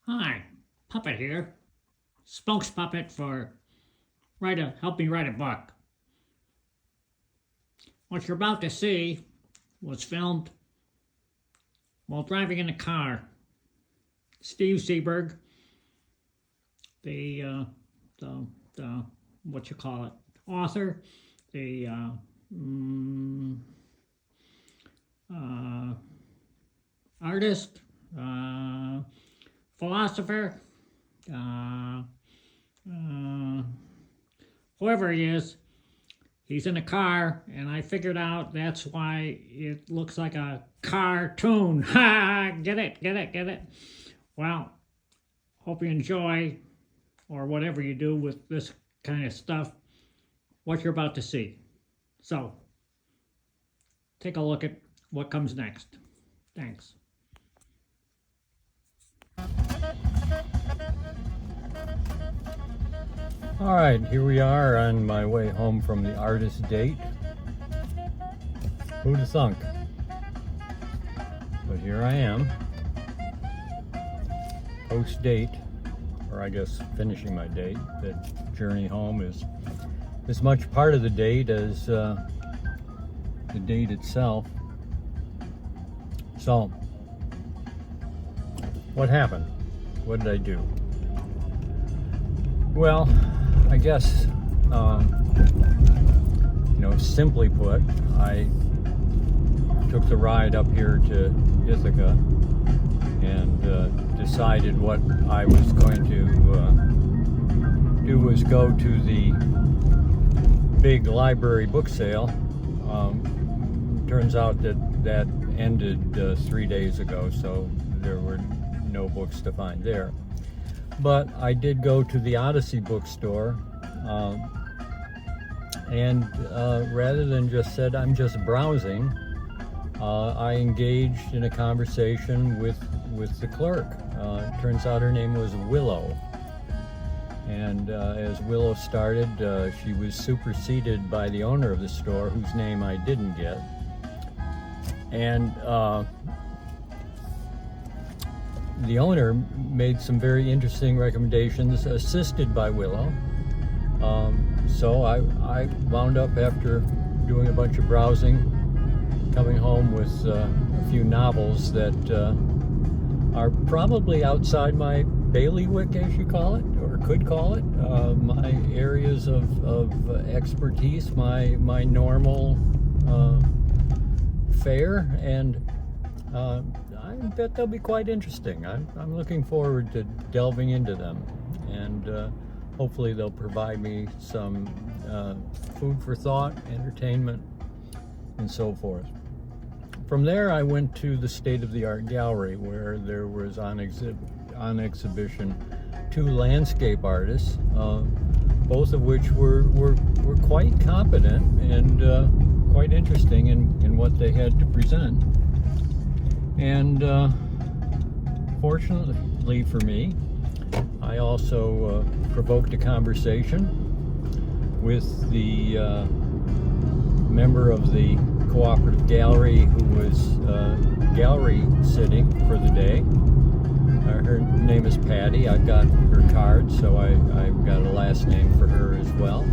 Hi, Puppet here. Spokes puppet for help me write a book. What you're about to see was filmed while driving in a car. Steve Seberg, the what you call it, author, the artist, philosopher, whoever he is, he's in a car, and I figured out that's why it looks like a cartoon. Ha! Get it? Well, hope you enjoy, or whatever you do with this kind of stuff, what you're about to see. So, take a look at what comes next. Thanks. All right, here we are on my way home from the artist date. Who'd have thunk? But here I am, post-date, or I guess finishing my date. The journey home is as much part of the date as the date itself. So, what happened? What did I do? Well, I guess, simply put, I took the ride up here to Ithaca and decided what I was going to do was go to the big library book sale. Turns out that ended 3 days ago, so there were no books to find there. But I did go to the Odyssey bookstore, and rather than just said I'm just browsing, I engaged in a conversation with the clerk. Turns out her name was Willow, and as Willow started, she was superseded by the owner of the store, whose name I didn't get, and the owner made some very interesting recommendations, assisted by Willow. So I wound up, after doing a bunch of browsing, coming home with a few novels that are probably outside my bailiwick, as you call it, or could call it, my areas of expertise, my normal fare, and I bet they'll be quite interesting. I'm looking forward to delving into them, and hopefully they'll provide me some food for thought, entertainment, and so forth. From there, I went to the state-of-the-art gallery, where there was on exhibition 2 landscape artists, both of which were quite competent and quite interesting in what they had to present. And fortunately for me, I also provoked a conversation with the member of the cooperative gallery who was gallery sitting for the day. Her name is Patty. I've got her card, so I've got a last name for her as well.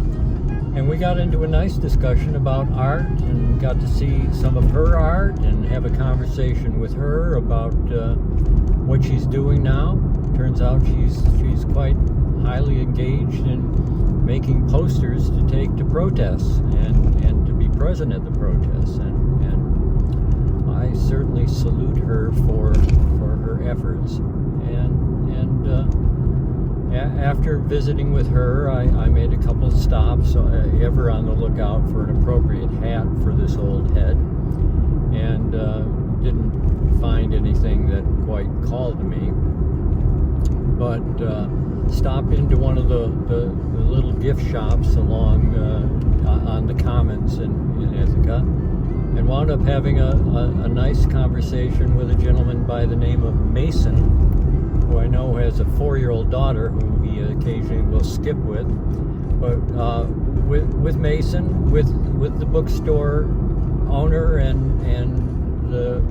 And we got into a nice discussion about art, and got to see some of her art and have a conversation with her about what she's doing now. Turns out she's quite highly engaged in making posters to take to protests and to be present at the protests. And I certainly salute her for her efforts. After visiting with her, I made a couple of stops, ever on the lookout for an appropriate hat for this old head, and didn't find anything that quite called to me, but stopped into one of the little gift shops along on the Commons in Ithaca, and wound up having a nice conversation with a gentleman by the name of Mason, who I know has a 4-year-old daughter who he occasionally will skip with. But with Mason, with the bookstore owner and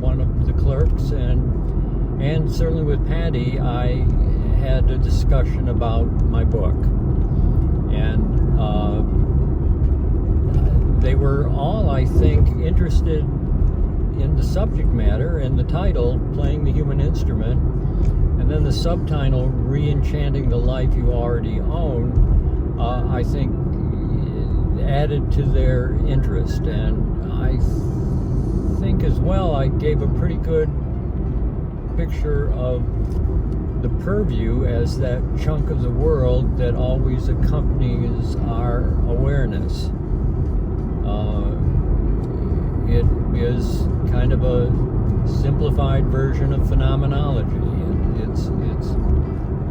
one of the clerks, and certainly with Patty, I had a discussion about my book, and they were all, I think, interested in the subject matter and the title, Playing the Human Instrument, and then the subtitle, Re-enchanting the Life You Already Own, I think added to their interest. And I think as well I gave a pretty good picture of the purview as that chunk of the world that always accompanies our awareness. It is kind of a simplified version of phenomenology. It's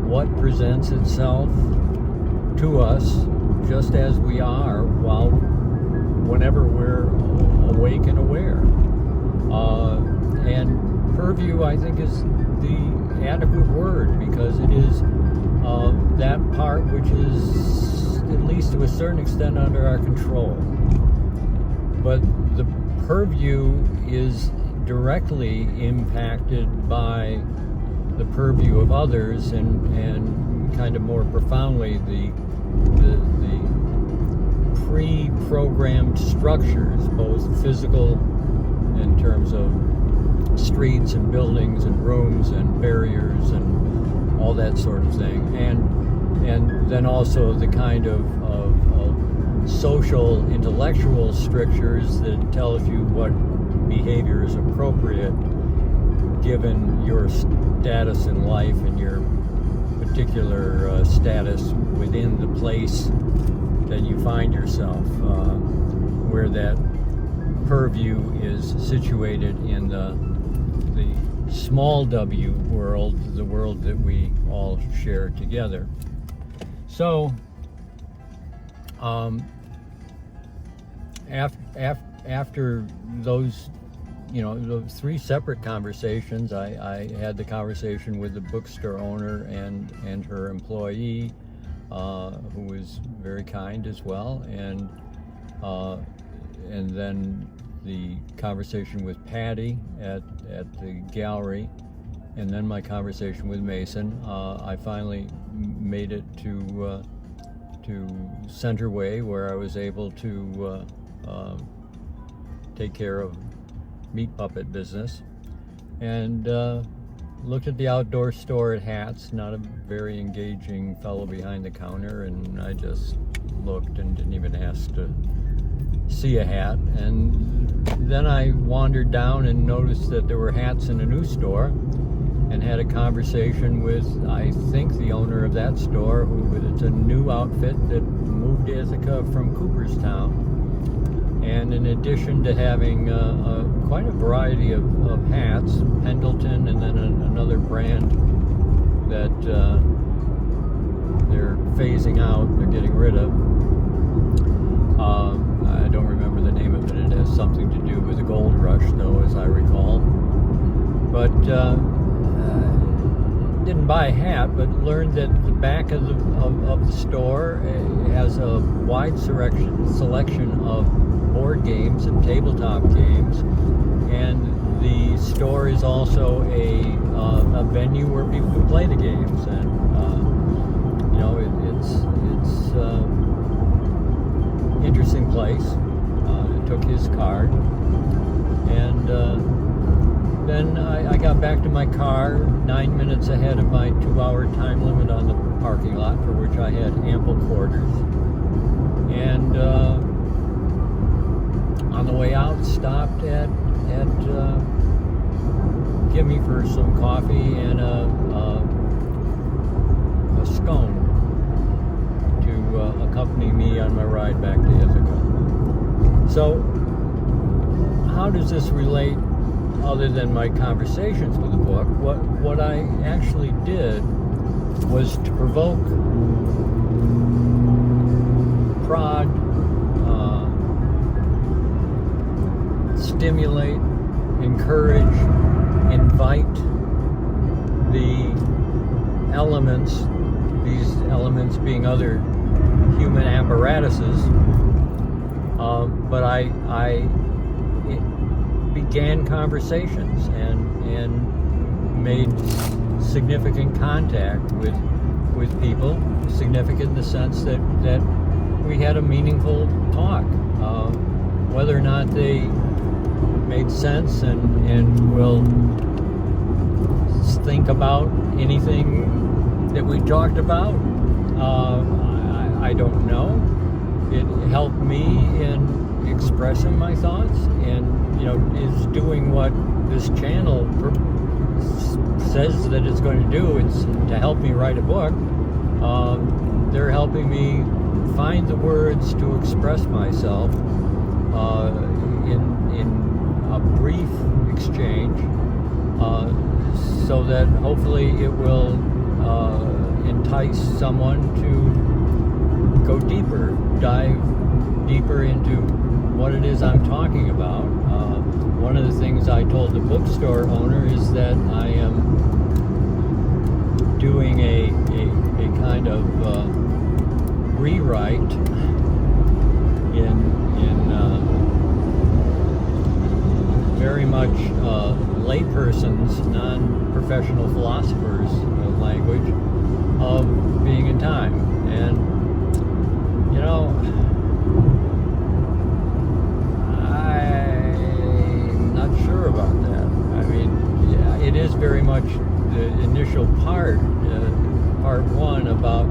what presents itself to us just as we are, whenever we're awake and aware. And purview, I think, is the adequate word, because it is that part which is, at least to a certain extent, under our control. But the purview is directly impacted by the purview of others, and kind of more profoundly the pre-programmed structures, both physical in terms of streets and buildings and rooms and barriers and all that sort of thing, and then also the kind of social, intellectual strictures that tells you what behavior is appropriate given your status in life and your particular status within the place that you find yourself, where that purview is situated in the small w world, the world that we all share together. So after those, those three separate conversations, I had the conversation with the bookstore owner and her employee, who was very kind as well, and then the conversation with Patty at the gallery, and then my conversation with Mason. I finally made it to Centerway, where I was able to take care of meat puppet business, and looked at the outdoor store at hats. Not a very engaging fellow behind the counter, and I just looked and didn't even ask to see a hat. And then I wandered down and noticed that there were hats in a new store, and had a conversation with, I think, the owner of that store, it's a new outfit that moved Ithaca from Cooperstown. And in addition to having quite a variety of hats, Pendleton, and then another brand that they're phasing out, they're getting rid of. I don't remember the name of it. It has something to do with the gold rush, though, as I recall. But didn't buy a hat, but learned that the back of the store has a wide selection of board games and tabletop games, and the store is also a venue where people can play the games, and it's interesting place. I took his card, and then I got back to my car 9 minutes ahead of my 2-hour time limit on the parking lot, for which I had ample quarters. And on the way out, stopped at Gimme for some coffee and a scone to accompany me on my ride back to Ithaca. So, how does this relate, other than my conversations with the book? What I actually did was to provoke, prod, stimulate, encourage, invite the elements, these elements being other human apparatuses, but I began conversations and made significant contact with people, significant in the sense that we had a meaningful talk. Whether or not they made sense and will think about anything that we talked about, I don't know. It helped me in expressing my thoughts, and is doing what this channel says that it's going to do. It's to help me write a book. They're helping me find the words to express myself in a brief exchange, so that hopefully it will entice someone to go deeper, dive deeper into what it is I'm talking about. One of the things I told the bookstore owner is that I am doing a kind of rewrite in very much layperson's, non-professional philosophers' language of being in time. And I'm not sure about that. I mean, yeah, it is very much the initial part one, about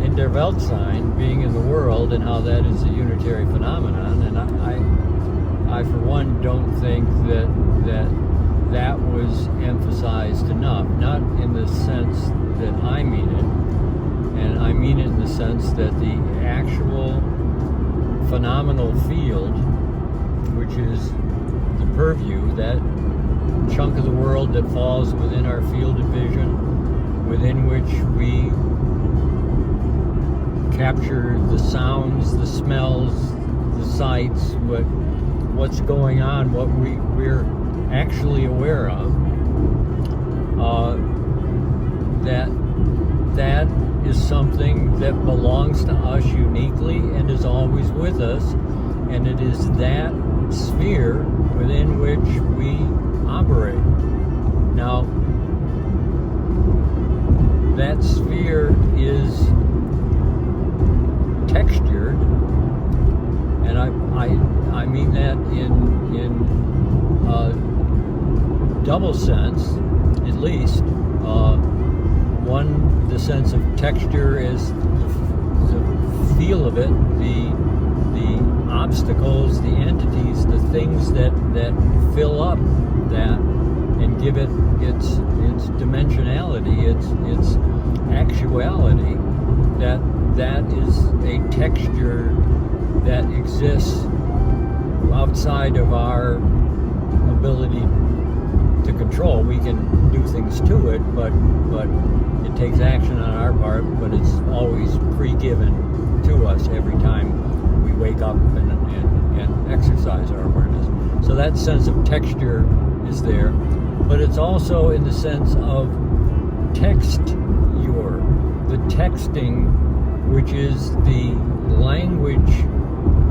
in der Weltsein, being in the world, and how that is a unitary phenomenon. And I for one, don't think that was emphasized enough. Not in the sense that I mean it, and I mean it in the sense that the actual phenomenal field, which is the purview, that chunk of the world that falls within our field of vision, within which we capture the sounds, the smells, the sights, what's going on, what we're actually aware of, that is something that belongs to us uniquely and is always with us, and it is that sphere within which we operate. Now, that sphere is textured, and I mean that in double sense, at least. One, the sense of texture is the feel of it, the obstacles, the entities, the things that fill up that and give it its dimensionality, its actuality. That is a texture that exists outside of our ability to control. We can do things to it, but it takes action on our part, but it's always pre-given to us every time we wake up and exercise our awareness. So that sense of texture is there, but it's also in the sense of the texting, which is the language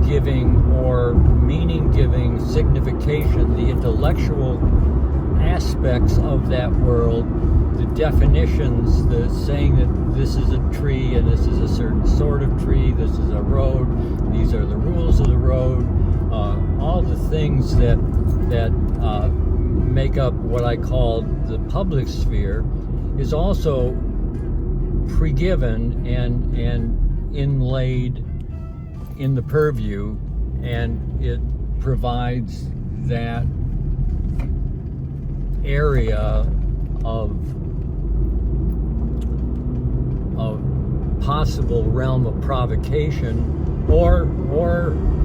giving or meaning giving signification, the intellectual aspects of that world, the definitions, the saying that this is a tree and this is a certain sort of tree, this is a road, these are the rules of the road, all the things that make up what I call the public sphere is also pre-given and inlaid in the purview, and it provides that area of possible realm of provocation, or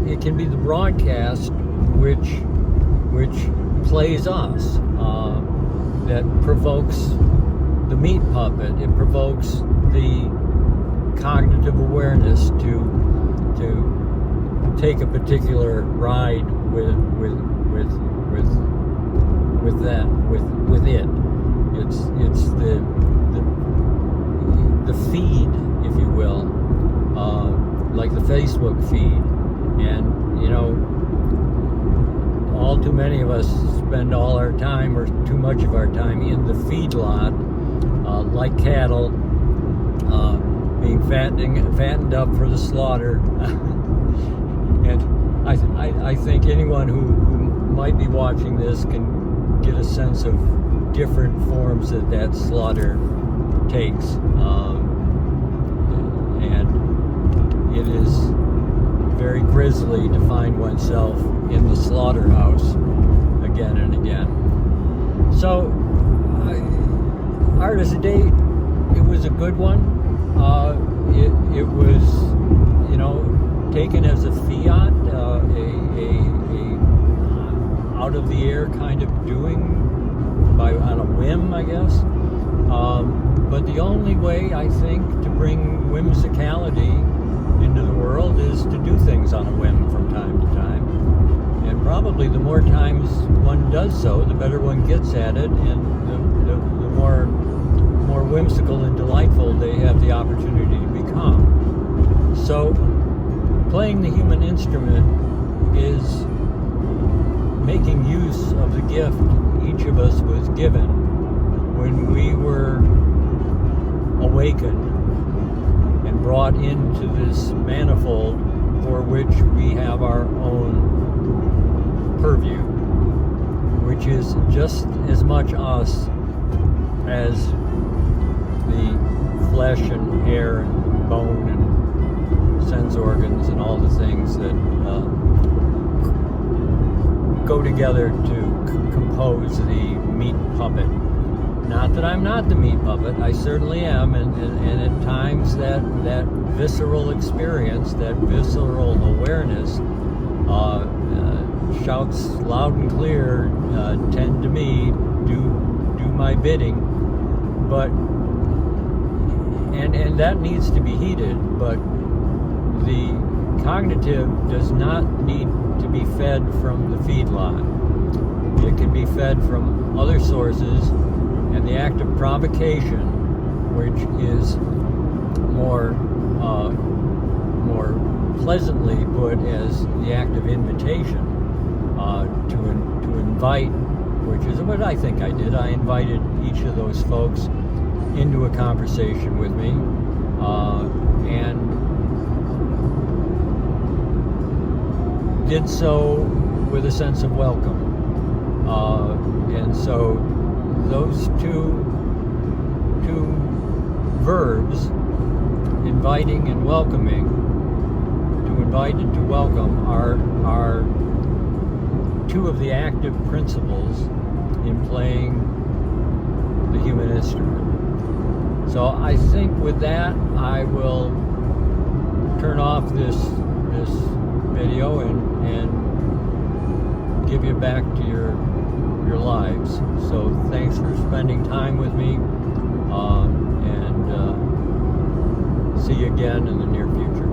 it can be the broadcast which plays us, that provokes the meat puppet. It provokes the cognitive awareness to take a particular ride with it. It's the feed, if you will, like the Facebook feed, and all too many of us spend all our time, or too much of our time, in the feedlot, like cattle, being fattened up for the slaughter. And I think anyone who might be watching this can get a sense of different forms that slaughter takes. And it is very grisly to find oneself in the slaughterhouse again and again. So, Art as a Date, it was a good one. It was, taken as a fiat, out of the air kind of doing on a whim, I guess. But the only way, I think, to bring whimsicality into the world is to do things on a whim from time to time. And probably the more times one does so, the better one gets at it, and the more whimsical and delightful they have the opportunity to become. So, playing the human instrument is making use of the gift each of us was given when we were awakened and brought into this manifold for which we have our own purview, which is just as much us as the flesh and hair and bone and sense organs and all the things that go together to compose the meat puppet. Not that I'm not the meat puppet, I certainly am, and at times that visceral experience, that visceral awareness shouts loud and clear, tend to me, do my bidding, but and that needs to be heeded, but the cognitive does not need to be fed from the feedlot. It can be fed from other sources, and the act of provocation, which is more pleasantly put as the act of invitation, to invite, which is what I think I did. I invited each of those folks into a conversation with me, and did so with a sense of welcome. And so those two verbs, inviting and welcoming, to invite and to welcome, are two of the active principles in playing the human instrument. So I think with that, I will turn off this video and give you back to your lives. So thanks for spending time with me, and see you again in the near future.